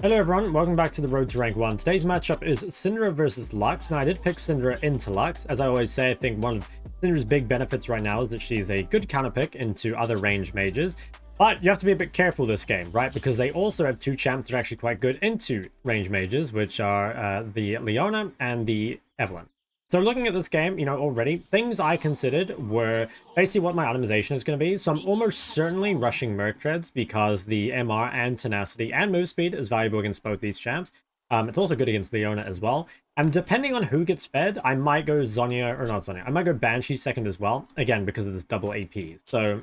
Hello everyone, welcome back to the Road to Rank 1. Today's matchup is Syndra versus Lux. Now I did pick Syndra into Lux. As I always say, I think one of Syndra's big benefits right now is that she's a good counter pick into other ranged mages. But you have to be a bit careful this game, right? Because they also have two champs that are actually quite good into ranged mages, which are the Leona and the Evelynn. So looking at this game, already, things I considered were basically what my itemization is going to be. So I'm almost certainly rushing Merc Treads because the MR and Tenacity and Move Speed is valuable against both these champs. It's also good against Leona as well. And depending on who gets fed, I might go Zhonya, or not Zhonya, I might go Banshee second as well. Again, because of this double AP. So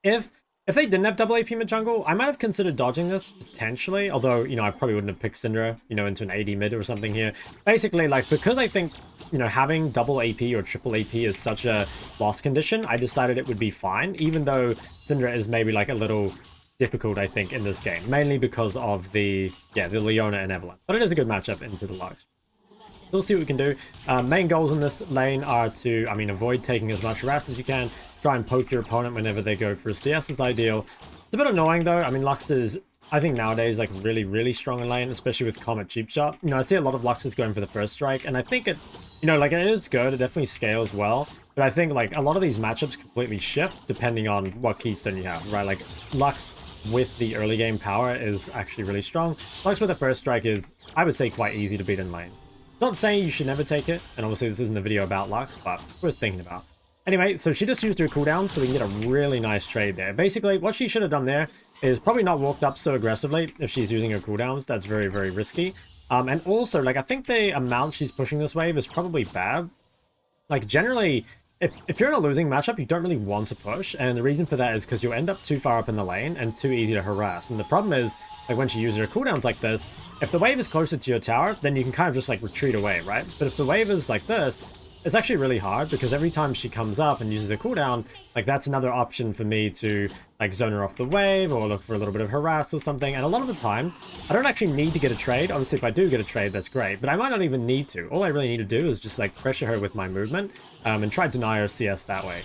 if they didn't have double AP mid jungle, I might have considered dodging this, potentially. Although, I probably wouldn't have picked Syndra, into an AD mid or something here. Basically, because I think, having double AP or triple AP is such a loss condition, I decided it would be fine. Even though Syndra is maybe, a little difficult, I think, in this game. Mainly because of the Leona and Evelynn. But it is a good matchup into the Lux. We'll see what we can do. Main goals in this lane are to, avoid taking as much harass as you can. Try and poke your opponent whenever they go for a CS is ideal. It's a bit annoying though. Lux is, I think nowadays, really, really strong in lane, especially with Comet Cheap Shot. I see a lot of Luxes going for the first strike, and I think it, it is good. It definitely scales well. But I think, a lot of these matchups completely shift depending on what keystone you have, right? Lux with the early game power is actually really strong. Lux with the first strike is, I would say, quite easy to beat in lane. Not saying you should never take it, and obviously this isn't a video about Lux, but worth thinking about. Anyway, so she just used her cooldown, so we can get a really nice trade there. Basically, what she should have done there is probably not walked up so aggressively if she's using her cooldowns. That's very, very risky. And also, I think the amount she's pushing this wave is probably bad. Generally, if you're in a losing matchup, you don't really want to push, and the reason for that is because you'll end up too far up in the lane and too easy to harass. And the problem is, when she uses her cooldowns like this, if the wave is closer to your tower, then you can kind of just retreat away, right? But if the wave is like this, it's actually really hard because every time she comes up and uses a cooldown, that's another option for me to zone her off the wave or look for a little bit of harass or something. And a lot of the time, I don't actually need to get a trade. Obviously, if I do get a trade, that's great, but I might not even need to. All I really need to do is just pressure her with my movement and try to deny her CS that way.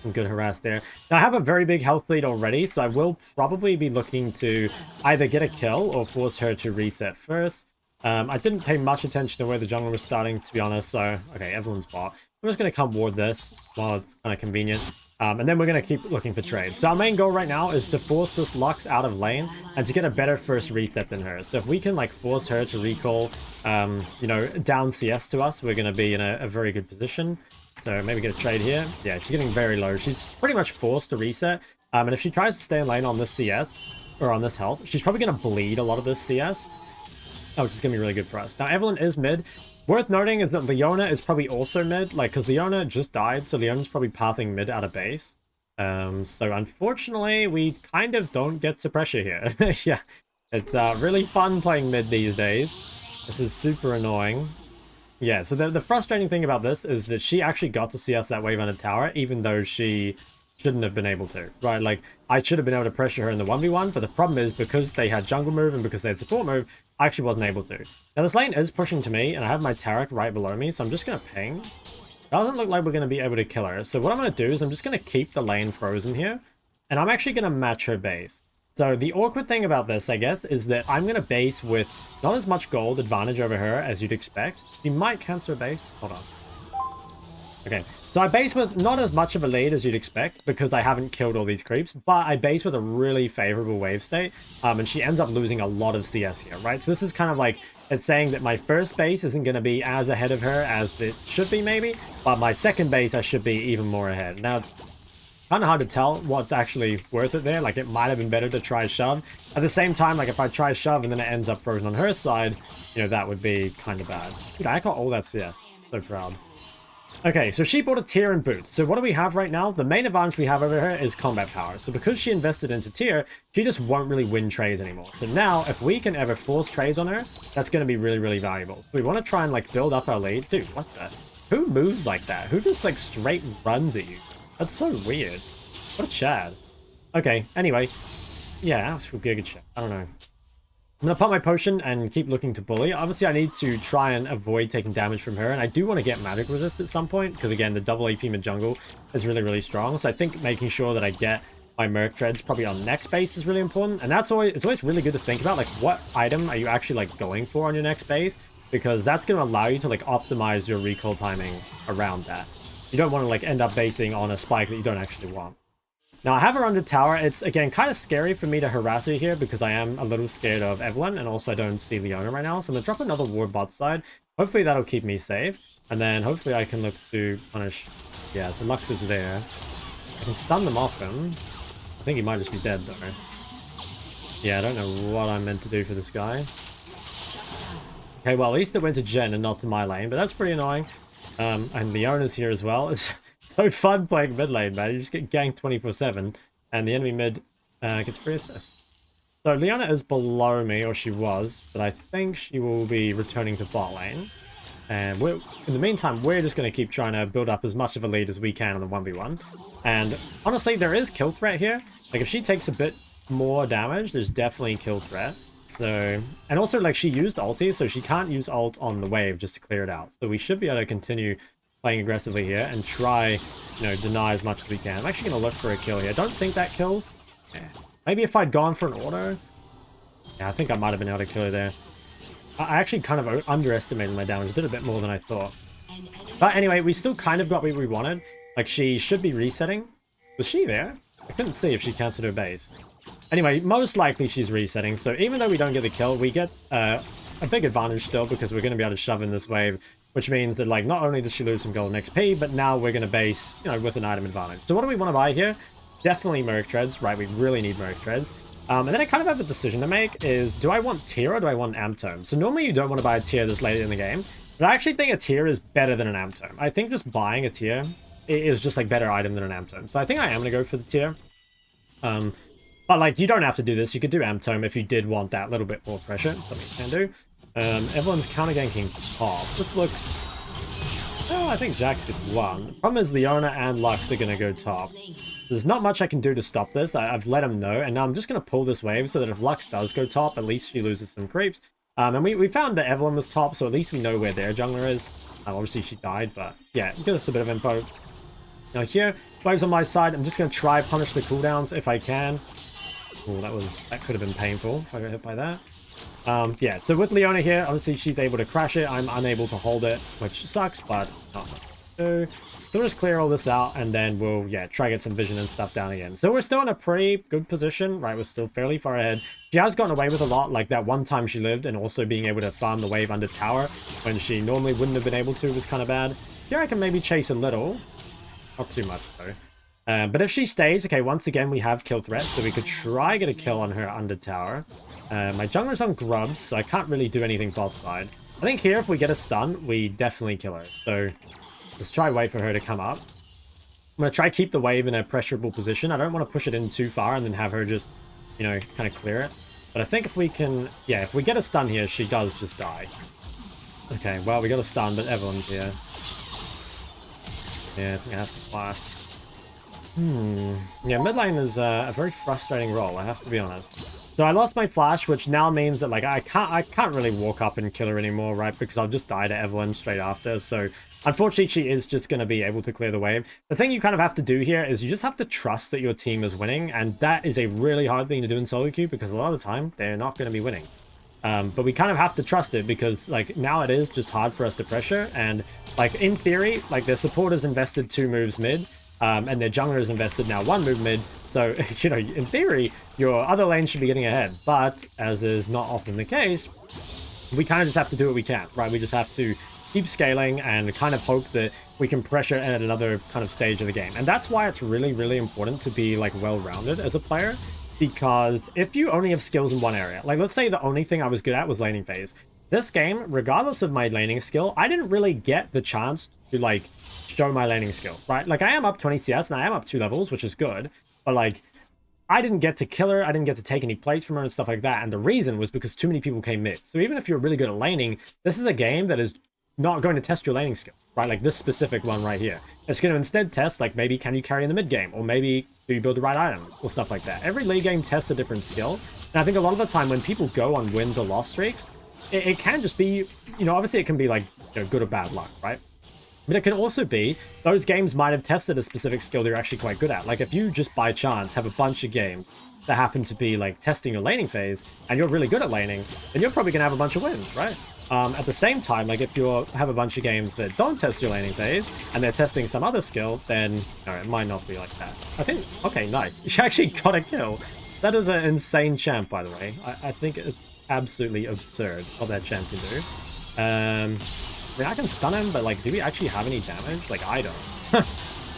Some good harass there. Now, I have a very big health lead already, so I will probably be looking to either get a kill or force her to reset first. I didn't pay much attention to where the jungle was starting, to be honest, so, okay, Evelynn's bot. I'm just going to come ward this while it's kind of convenient, and then we're going to keep looking for trades. So our main goal right now is to force this Lux out of lane and to get a better first reset than her. So if we can, force her to recall, down CS to us, we're going to be in a very good position. So maybe get a trade here. Yeah, she's getting very low. She's pretty much forced to reset, and if she tries to stay in lane on this CS, or on this health, she's probably going to bleed a lot of this CS. Which is going to be really good for us. Now, Evelynn is mid. Worth noting is that Leona is probably also mid, because Leona just died, so Leona's probably pathing mid out of base. So unfortunately, we kind of don't get to pressure here. Yeah, it's really fun playing mid these days. This is super annoying. Yeah, so the frustrating thing about this is that she actually got to CS that wave under tower, even though she shouldn't have been able to, right? I should have been able to pressure her in the 1v1, but the problem is because they had jungle move and because they had support move, I actually wasn't able to. Now this lane is pushing to me, and I have my Taric right below me, so I'm just going to ping. Doesn't look like we're going to be able to kill her, so what I'm going to do is I'm just going to keep the lane frozen here, and I'm actually going to match her base. So the awkward thing about this, I guess, is that I'm going to base with not as much gold advantage over her as you'd expect. She might cancel her base. Hold on. Okay, so I base with not as much of a lead as you'd expect because I haven't killed all these creeps, but I base with a really favorable wave state, and she ends up losing a lot of CS here, right? So this is kind of it's saying that my first base isn't going to be as ahead of her as it should be maybe, but my second base I should be even more ahead. Now it's kind of hard to tell what's actually worth it there. It might have been better to try shove. At the same time, if I try shove and then it ends up frozen on her side, that would be kind of bad. Dude, I got all that CS. So proud. Okay, so she bought a tier and boots. So what do we have right now? The main advantage we have over her is combat power. So because she invested into tier, she just won't really win trades anymore. So now, if we can ever force trades on her, that's going to be really, really valuable. We want to try and build up our lead. Dude, what the? Who moves like that? Who just straight runs at you? That's so weird. What a Chad. Okay, anyway. Yeah, that's a good shit. I don't know. I'm going to pop my potion and keep looking to bully. Obviously, I need to try and avoid taking damage from her, and I do want to get magic resist at some point, because again, the double AP mid jungle is really, really strong. So I think making sure that I get my Merc Treads probably on next base is really important. And that's always, it's always really good to think about, like, what item are you actually, like, going for on your next base? Because that's going to allow you to, like, optimize your recall timing around that. You don't want to, like, end up basing on a spike that you don't actually want. Now, I have her under tower. It's, again, kind of scary for me to harass her here because I am a little scared of Evelynn, and also I don't see Leona right now. So I'm going to drop another ward bot side. Hopefully that'll keep me safe. And then hopefully I can look to punish... Yeah, so Lux is there. I can stun them off him. I think he might just be dead, though. Yeah, I don't know what I'm meant to do for this guy. Okay, well, at least it went to Jen and not to my lane, but that's pretty annoying. And Leona's here as well. It's so fun playing mid lane, man. You just get ganked 24/7, and the enemy mid gets free assist. So Leona is below me, or she was, but I think she will be returning to bot lane. And in the meantime, we're just going to keep trying to build up as much of a lead as we can on the 1v1. And honestly, there is kill threat here. Like, if she takes a bit more damage, there's definitely kill threat. So, and also, like, she used ulti, so she can't use ult on the wave just to clear it out. So we should be able to continue playing aggressively here and try, you know, deny as much as we can. I'm actually going to look for a kill here. I don't think that kills. Yeah. Maybe if I'd gone for an auto. Yeah, I think I might have been able to kill her there. I actually kind of underestimated my damage. Did a bit more than I thought. But anyway, we still kind of got what we wanted. Like, she should be resetting. Was she there? I couldn't see if she cancelled her base. Anyway, most likely she's resetting. So even though we don't get the kill, we get a big advantage still because we're going to be able to shove in this wave. Which means that, like, not only does she lose some golden XP, but now we're going to base, you know, with an item advantage. So what do we want to buy here? Definitely Merc Treads, right? We really need Merc Treads. And then I kind of have a decision to make is, do I want tier or do I want amp tome? So normally you don't want to buy a tier this late in the game, but I actually think a tier is better than an amp tome. I think just buying a tier is just like better item than an amp tome. So I think I am going to go for the tier. But like, you don't have to do this. You could do amp tome if you did want that little bit more pressure. Something you can do. Everyone's counter ganking top. This looks... Oh, I think Jax gets one. The problem is Leona and Lux are going to go top. There's not much I can do to stop this. I've let him know, and now I'm just going to pull this wave so that if Lux does go top, at least she loses some creeps. And we found that Evelynn was top, so at least we know where their jungler is. Obviously, she died, but yeah, give us a bit of info. Now here, waves on my side. I'm just going to try punish the cooldowns if I can. Oh, that could have been painful if I got hit by that. Yeah, so with Leona here, obviously she's able to crash it. I'm unable to hold it, which sucks, but not much to do. So we'll just clear all this out, and then we'll, yeah, try get some vision and stuff down again. So we're still in a pretty good position, right? We're still fairly far ahead. She has gotten away with a lot, like that one time she lived, and also being able to farm the wave under tower when she normally wouldn't have been able to was kind of bad. Here I can maybe chase a little. Not too much, though. But if she stays, okay, once again, we have kill threat, so we could try get a kill on her under tower. My jungler's on grubs, so I can't really do anything bot side. I think here, if we get a stun, we definitely kill her. So let's try wait for her to come up. I'm going to try keep the wave in a pressurable position. I don't want to push it in too far and then have her just, you know, kind of clear it. But I think if we can... Yeah, if we get a stun here, she does just die. Okay, well, we got a stun, but Evelynn's here. Yeah, I think I have to flash. Yeah, mid lane is a very frustrating role, I have to be honest. So I lost my flash, which now means that, like, I can't really walk up and kill her anymore, right? Because I'll just die to Evelynn straight after. So unfortunately, she is just going to be able to clear the wave. The thing you kind of have to do here is you just have to trust that your team is winning. And that is a really hard thing to do in solo queue because a lot of the time, they're not going to be winning. But we kind of have to trust it because, like, now it is just hard for us to pressure. And, like, in theory, like, their support has invested 2 moves mid. And their jungler has invested now 1 move mid. So, you know, in theory, your other lane should be getting ahead. But, as is not often the case, we kind of just have to do what we can, right? We just have to keep scaling and kind of hope that we can pressure at another kind of stage of the game. And that's why it's really, really important to be, like, well-rounded as a player. Because if you only have skills in one area, like, let's say the only thing I was good at was laning phase. This game, regardless of my laning skill, I didn't really get the chance to, like, show my laning skill, right? Like, I am up 20 CS and I am up 2 levels, which is good. But, like, I didn't get to kill her. I didn't get to take any plates from her and stuff like that. And the reason was because too many people came mid. So even if you're really good at laning, this is a game that is not going to test your laning skill, right? Like this specific one right here. It's going to instead test, like, maybe can you carry in the mid game? Or maybe do you build the right items? Or stuff like that. Every late game tests a different skill. And I think a lot of the time when people go on wins or loss streaks, it can just be, you know, obviously it can be, like, you know, good or bad luck, right? But it can also be those games might have tested a specific skill that you're actually quite good at. Like if you just by chance have a bunch of games that happen to be like testing your laning phase and you're really good at laning, then you're probably gonna have a bunch of wins, right? At the same time, like if you have a bunch of games that don't test your laning phase and they're testing some other skill, then no, it might not be like that. I think, okay, nice. You actually got a kill. That is an insane champ, by the way. I think it's absolutely absurd what that champ can do. I mean, I can stun him, but like, do we actually have any damage? Like, I don't.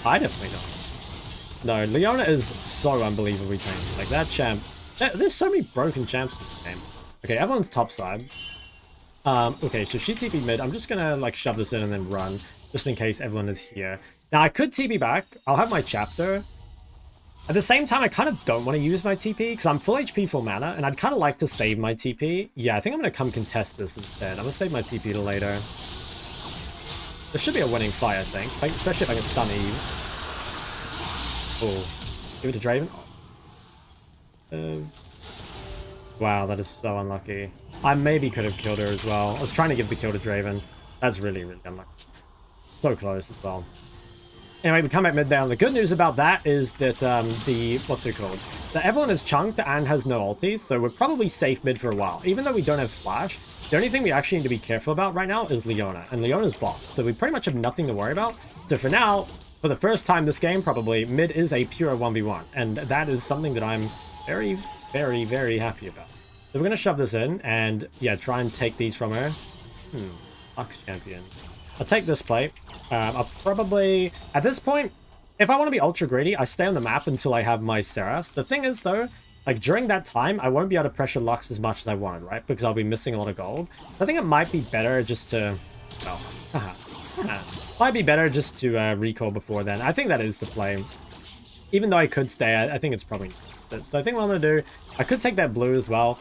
I definitely don't. No, Leona is so unbelievably tanky. Like, that champ... There's so many broken champs in this game. Okay, everyone's topside. Okay, so she TP mid. I'm just gonna, like, shove this in and then run, just in case everyone is here. Now, I could TP back. I'll have my chapter. At the same time, I kind of don't want to use my TP, because I'm full HP, full mana, and I'd kind of like to save my TP. Yeah, I think I'm gonna come contest this instead. I'm gonna save my TP to later. This should be a winning fight, I think. Especially if I can stun Eve. Oh. Give it to Draven. Wow, that is so unlucky. I maybe could have killed her as well. I was trying to give the kill to Draven. That's really, really unlucky. So close as well. Anyway, we come back mid down. The good news about that is that what's it called? That everyone is chunked and has no ultis, so we're probably safe mid for a while. Even though we don't have flash, the only thing we actually need to be careful about right now is Leona, and Leona's bot, so we pretty much have nothing to worry about. So for now, for the first time this game, probably, mid is a pure 1v1, and that is something that I'm very, very, very happy about. So we're going to shove this in, and yeah, try and take these from her. Lux champion. I'll take this plate. I'll probably... At this point, if I want to be ultra greedy, I stay on the map until I have my Seraphs. The thing is, though, like, during that time, I won't be able to pressure Lux as much as I wanted, right? Because I'll be missing a lot of gold. I think it might be better just to... Well, might be better just to recall before then. I think that is the play. Even though I could stay, I think it's probably not. So I think what I'm going to do... I could take that blue as well.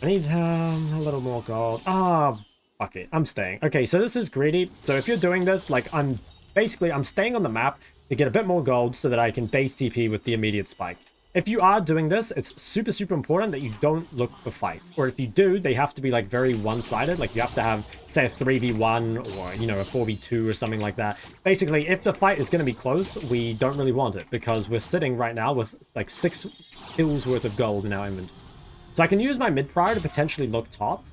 I need a little more gold. Ah... Fuck it, I'm staying. Okay, so this is greedy. So if you're doing this, like, I'm staying on the map to get a bit more gold so that I can base TP with the immediate spike. If you are doing this, it's super, super important that you don't look for fights. Or if you do, they have to be, like, very one-sided. Like, you have to have, say, a 3v1 or, you know, a 4v2 or something like that. Basically, if the fight is going to be close, we don't really want it because we're sitting right now with, like, 6 kills worth of gold in our inventory. So I can use my mid-prior to potentially look top.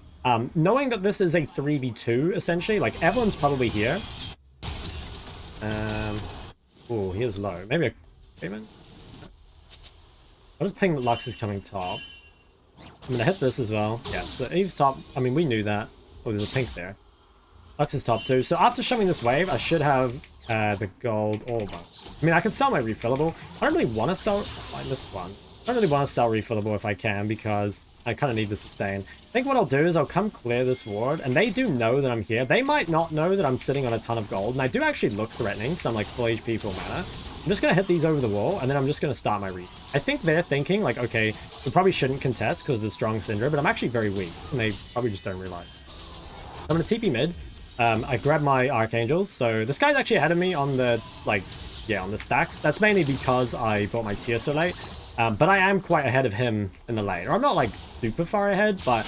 Knowing that this is a 3v2, essentially, like, everyone's probably here. Oh, he is low. Maybe a payment? I'll just ping that Lux is coming top. I'm gonna hit this as well. Yeah, so Eve's top. I mean, we knew that. Oh, there's a pink there. Lux is top too. So after shoving this wave, I should have the gold almost. I mean, I could sell my refillable. I don't really want to sell... I missed one. I don't really want to sell refillable if I can because I kind of need the sustain. I think what I'll do is I'll come clear this ward, and they do know that I'm here. They might not know that I'm sitting on a ton of gold, and I do actually look threatening, so I'm like full HP, full mana. I'm just going to hit these over the wall, and then I'm just going to start my read. I think they're thinking, like, okay, we probably shouldn't contest because of the strong Syndra, but I'm actually very weak, and they probably just don't realize. I'm going to TP mid. I grab my Archangels, so this guy's actually ahead of me on the, like, yeah, on the stacks. That's mainly because I bought my tier so late. But I am quite ahead of him in the lane. Or I'm not, like, super far ahead, but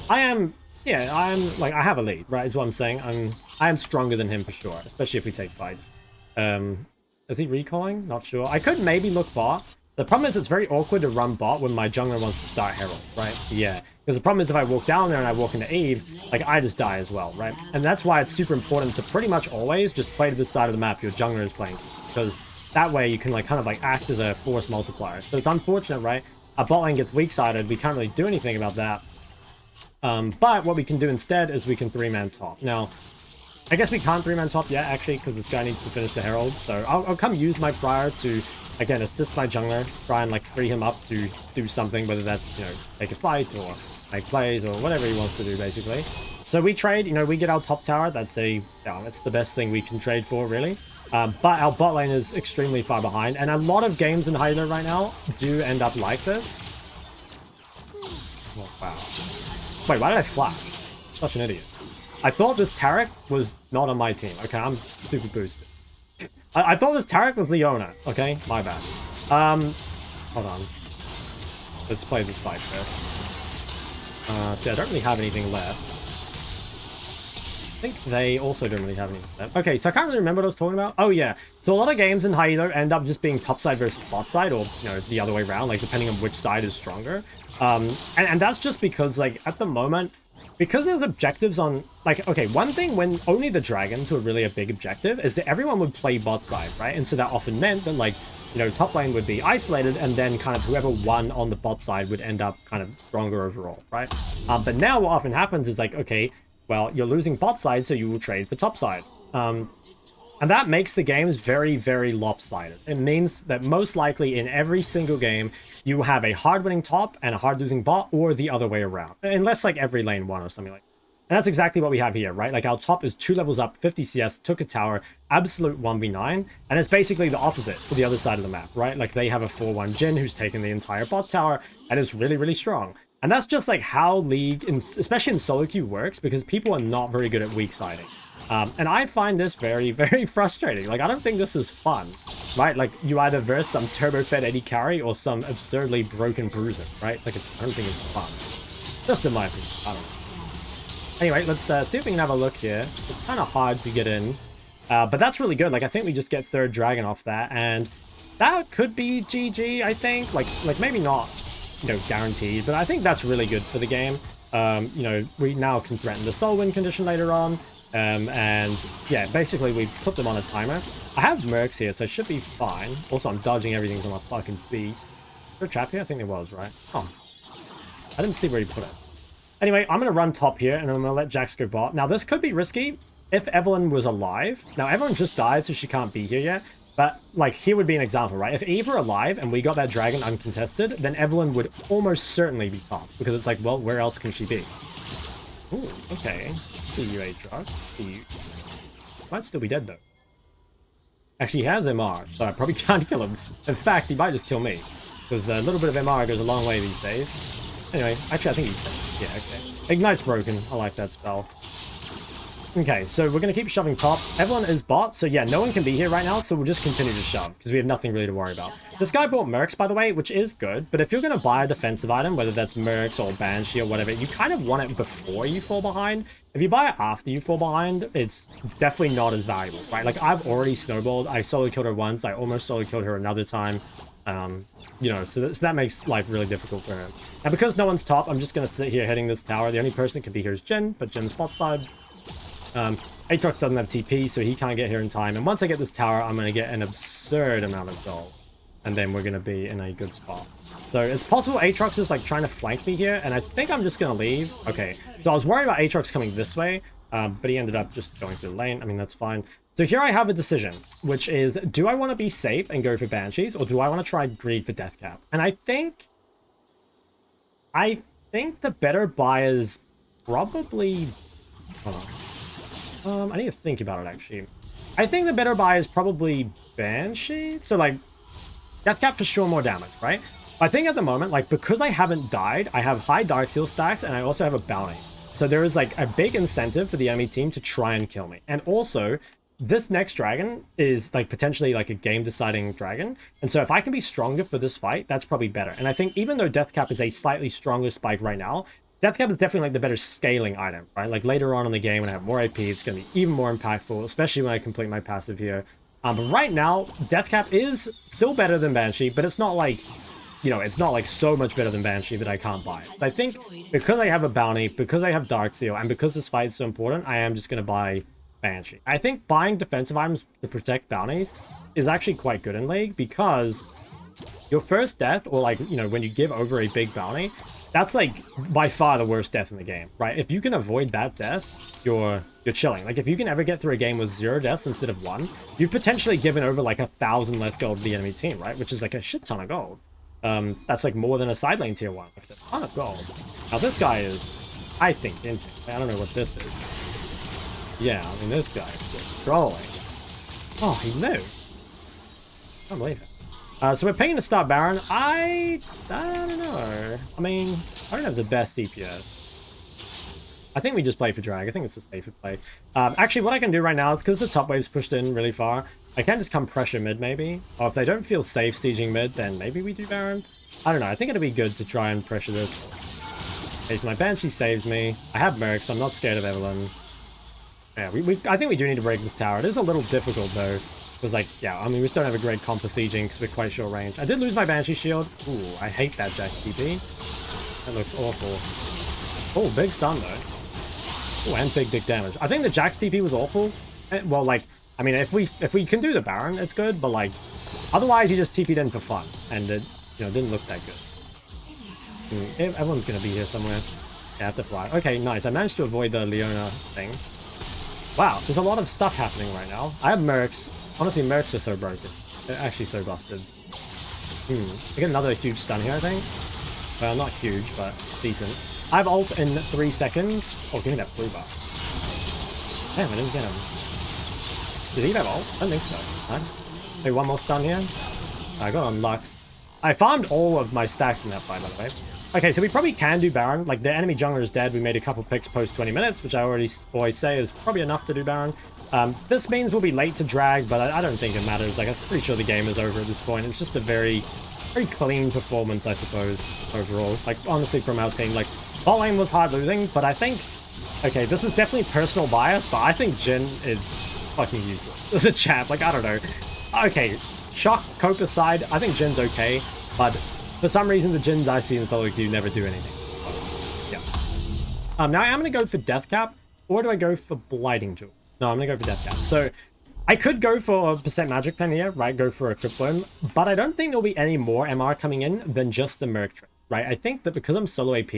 I am, yeah, like, I have a lead, right, is what I'm saying. I am stronger than him for sure, especially if we take fights. Is he recalling? Not sure. I could maybe look bot. The problem is it's very awkward to run bot when my jungler wants to start Herald, right? Yeah. Because the problem is if I walk down there and I walk into Eve, like, I just die as well, right? And that's why it's super important to pretty much always just play to this side of the map your jungler is playing. Because that way you can, like, kind of, like, act as a force multiplier. So it's unfortunate, right? Our bot lane gets weak-sided. We can't really do anything about that. But what we can do instead is we can 3-man top. Now, I guess we can't 3-man top yet, actually, because this guy needs to finish the Herald. So I'll come use my prior to, again, assist my jungler, try and, like, free him up to do something, whether that's, you know, take a fight or make plays or whatever he wants to do, basically. So we trade, you know, we get our top tower. That's that's the best thing we can trade for, really. But our bot lane is extremely far behind, and a lot of games in Halo right now do end up like this. Oh, wow. Wait, why did I flash? Such an idiot. I thought this Taric was not on my team. Okay, I'm super boosted. I thought this Taric was Leona. Okay, my bad. Hold on. Let's play this fight first. See, I don't really have anything left. I think they also don't really have any of that. Okay, so I can't really remember what I was talking about. Oh yeah, so a lot of games in high elo end up just being topside versus botside, or you know, the other way around, like depending on which side is stronger. And that's just because like at the moment, because there's objectives on, like, okay, one thing when only the dragons were really a big objective is that everyone would play bot side, right? And so that often meant that, like, you know, top lane would be isolated, and then kind of whoever won on the bot side would end up kind of stronger overall, right? But now what often happens is like, okay, well, you're losing bot side, so you will trade for top side. And that makes the games very, very lopsided. It means that most likely in every single game, you will have a hard-winning top and a hard-losing bot, or the other way around. Unless, like, every lane won or something like that. And that's exactly what we have here, right? Like, our top is 2 levels up, 50 CS, took a tower, absolute 1v9, and it's basically the opposite for the other side of the map, right? Like, they have a 4-1 Jhin who's taken the entire bot tower, and is really, really strong. And that's just, like, how League, especially in solo queue, works, because people are not very good at weak siding. And I find this very, very frustrating. Like, I don't think this is fun, right? Like, you either verse some turbo-fed AD carry or some absurdly broken bruiser, right? Like, I don't think it's fun. Just in my opinion. I don't know. Anyway, let's see if we can have a look here. It's kind of hard to get in, but that's really good. Like, I think we just get third dragon off that, and that could be GG, I think. Like maybe not, you know, guaranteed, but I think that's really good for the game. You know, we now can threaten the soul win condition later on. And yeah, basically we put them on a timer. I have mercs here, so I should be fine. Also, I'm dodging everything from a fucking beast. Is there a trap here? I think there was, right? Oh, I didn't see where he put it. Anyway, I'm going to run top here, and I'm going to let Jax go bot. Now, this could be risky if Evelyn was alive. Now, Evelyn just died, so she can't be here yet. But, like, here would be an example, right? If Eve were alive and we got that dragon uncontested, then Evelyn would almost certainly be top. Because it's like, well, where else can she be? Ooh, okay. See you, Aatrox. See you. Might still be dead, though. Actually, he has MR, so I probably can't kill him. In fact, he might just kill me. Because a little bit of MR goes a long way these days. Anyway, actually, I think he's dead. Yeah, okay. Ignite's broken. I like that spell. Okay, so we're going to keep shoving top. Evelyn is bot, so yeah, no one can be here right now, so we'll just continue to shove, because we have nothing really to worry about. This guy bought Mercs, by the way, which is good, but if you're going to buy a defensive item, whether that's Mercs or Banshee or whatever, you kind of want it before you fall behind. If you buy it after you fall behind, it's definitely not as valuable, right? Like, I've already snowballed. I solo killed her once. I almost solo killed her another time. You know, so that makes life really difficult for her. And because no one's top, I'm just going to sit here hitting this tower. The only person that can be here is Jhin, but Jin's bot side. Aatrox doesn't have TP, so he can't get here in time. And once I get this tower, I'm going to get an absurd amount of gold. And then we're going to be in a good spot. So it's possible Aatrox is, like, trying to flank me here, and I think I'm just going to leave. Okay, so I was worried about Aatrox coming this way, but he ended up just going through the lane. I mean, that's fine. So here I have a decision, which is, do I want to be safe and go for Banshees, or do I want to try greed for Death Cap? And I think the better buy is probably... Hold on. I need to think about it, actually. I think the better buy is probably Banshee. So, like, Death Cap for sure more damage, right? I think at the moment, like, because I haven't died, I have high Dark Seal stacks, and I also have a bounty. So there is, like, a big incentive for the enemy team to try and kill me. And also, this next dragon is, like, potentially, like, a game-deciding dragon. And so if I can be stronger for this fight, that's probably better. And I think even though Death Cap is a slightly stronger spike right now, Death Cap is definitely, like, the better scaling item, right? Like, later on in the game when I have more AP, it's going to be even more impactful, especially when I complete my passive here. But right now, Death Cap is still better than Banshee, but it's not like, you know, it's not like so much better than Banshee that I can't buy it. So I think because I have a bounty, because I have Dark Seal, and because this fight is so important, I am just going to buy Banshee. I think buying defensive items to protect bounties is actually quite good in League, because your first death, or, like, you know, when you give over a big bounty, that's, like, by far the worst death in the game, right? If you can avoid that death, you're chilling. Like, if you can ever get through a game with 0 deaths instead of 1, you've potentially given over, like, 1,000 less gold to the enemy team, right? Which is, like, a shit ton of gold. That's, like, more than a side lane tier 1. Like, a ton of gold. Now, this guy is, I think, I don't know what this is. Yeah, I mean, this guy is just trolling. Oh, he lived. I can't believe it. So we're paying to start Baron. I don't know. I mean, I don't have the best DPS. I think we just play for drag. I think it's a safer play. Actually, what I can do right now, because the top wave's pushed in really far, I can just come pressure mid, maybe. Or if they don't feel safe sieging mid, then maybe we do Baron. I don't know. I think it'd be good to try and pressure this. Okay, so my Banshee saves me. I have Merc, so I'm not scared of Evelyn. Yeah, I think we do need to break this tower. It is a little difficult though. Because like, yeah, I mean, we still don't have a great comp for sieging because we're quite short range. I did lose my Banshee shield. Ooh, I hate that Jax TP. That looks awful. Oh, big stun though. Oh, and big dick damage. I think the Jax TP was awful. Well, like, I mean, if we can do the Baron, it's good. But like, otherwise, he just TP'd in for fun, and it, you know, didn't look that good. Everyone's gonna be here somewhere. Yeah, I have to fly. Okay, nice. I managed to avoid the Leona thing. Wow, there's a lot of stuff happening right now. I have Mercs. Honestly, Mercs are so broken. They're actually so busted. I get another huge stun here, I think. Well, not huge, but decent. I have ult in 3 seconds. Oh, give me that blue bar. Damn, I didn't get him. Did he have ult? I don't think so. Nice. Hey, one more stun here. I got on Lux. I farmed all of my stacks in that fight, by the way. Okay, so we probably can do Baron. Like, the enemy jungler is dead. We made a couple picks post 20 minutes, which I always say is probably enough to do Baron. This means we'll be late to drag, but I don't think it matters. Like, I'm pretty sure the game is over at this point. It's just a very clean performance, I suppose, overall. Like, honestly, from our team. Like, bot lane was hard losing, but I think... Okay, this is definitely personal bias, but I think Jhin is fucking useless as a champ. Like, I don't know. Okay, Shok, Copa side, I think Jin's okay, but for some reason, the Jins I see in solo queue never do anything. Yeah. Now I'm going to go for Death Cap, or do I go for Blighting Jewel? No, I'm going to go for Death Cap. So, I could go for a percent magic pen here, right? Go for a Cryptome, but I don't think there'll be any more MR coming in than just the Merc trick, right? I think that because I'm solo AP,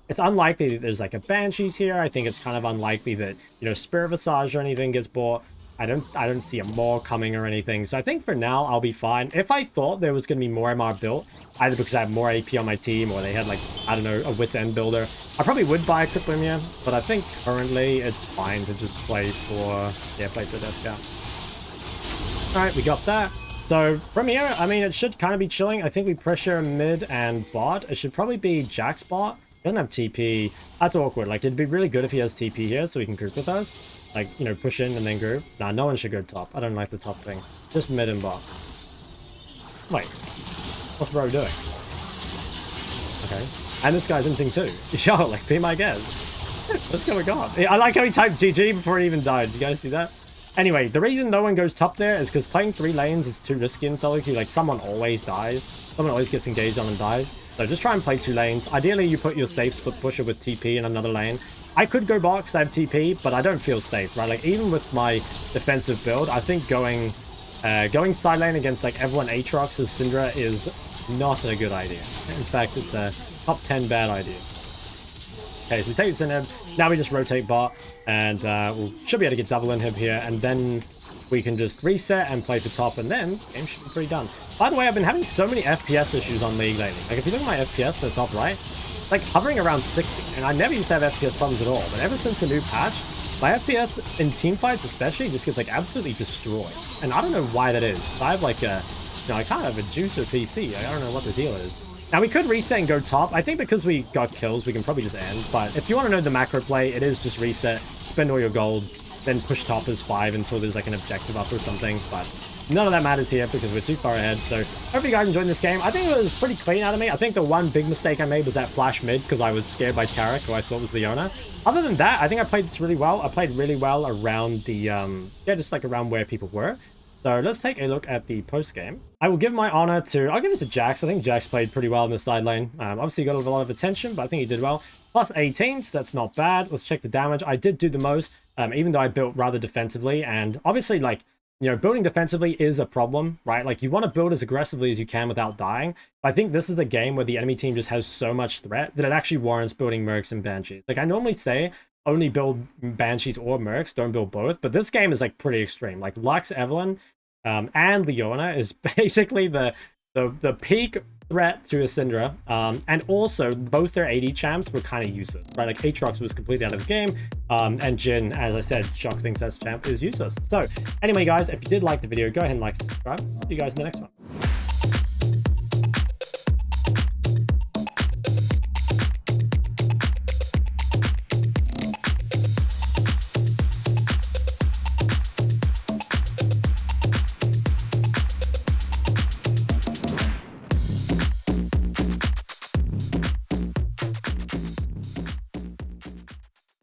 it's unlikely that there's like a Banshees here. I think it's kind of unlikely that, you know, Spirit Visage or anything gets bought. I don't see a Maw coming or anything. So I think for now, I'll be fine. If I thought there was going to be more MR built, either because I have more AP on my team or they had like, I don't know, a Wit's End builder, I probably would buy a Cryptome, but I think currently it's fine to just play for, yeah, play for Death Cap. All right, we got that. So from here, I mean, it should kind of be chilling. I think we pressure mid and bot. It should probably be Jack's bot. He doesn't have TP. That's awkward. Like, it'd be really good if he has TP here so he can group with us. Like, you know, push in and then group. Nah, no one should go top. I don't like the top thing. Just mid and bot. Wait. What's bro doing? Okay. And this guy's inting too. Yo, like, be my guest. What's going on? I like how he typed GG before he even died. Did you guys see that? Anyway, the reason no one goes top there is because playing 3 lanes is too risky in solo queue. Like, someone always dies. Someone always gets engaged on and dies. So just try and play 2 lanes. Ideally, you put your safe split pusher with TP in another lane. I could go bot because I have TP, but I don't feel safe, right? Like, even with my defensive build, I think going side lane against, like, everyone Aatrox as Syndra is not a good idea. In fact, it's a top 10 bad idea. Okay, so we take the inhib. Now we just rotate bot, and we should be able to get double inhib here, and then we can just reset and play for top, and then the game should be pretty done. By the way, I've been having so many FPS issues on League lately. Like, if you look at my FPS in the top right, it's like hovering around 60, and I never used to have FPS problems at all, but ever since the new patch, my FPS in teamfights especially just gets like absolutely destroyed. And I don't know why that is. I have like a, you know, I kind of have a juicer PC. I don't know what the deal is. Now, we could reset and go top. I think because we got kills, we can probably just end. But if you want to know the macro play, it is just reset, spend all your gold, then push top as 5 until there's like an objective up or something. But none of that matters here because we're too far ahead. So hopefully you guys enjoyed this game. I think it was pretty clean out of me. I think the one big mistake I made was that flash mid because I was scared by Tarek, who I thought was Leona. Other than that, I think I played this really well. I played really well around the, yeah, just like around where people were. So let's take a look at the post game. I will give my honor to, I'll give it to Jax. I think Jax played pretty well in the side lane. Obviously got a lot of attention, but I think he did well. Plus 18, so that's not bad. Let's check the damage. I did do the most, even though I built rather defensively. And obviously, like, you know, building defensively is a problem, right? Like, you want to build as aggressively as you can without dying. But I think this is a game where the enemy team just has so much threat that it actually warrants building Mercs and Banshees. Like, I normally say only build Banshees or Mercs, don't build both. But this game is, like, pretty extreme. Like, Lux, Evelynn, and Leona is basically the peak threat to a Syndra, and also both their AD champs were kind of useless, right? Like, Aatrox was completely out of the game, and Jhin, as I said, Shok thinks that's champ is useless. So anyway, guys, if you did like the video, go ahead and like, subscribe. See you guys in the next one.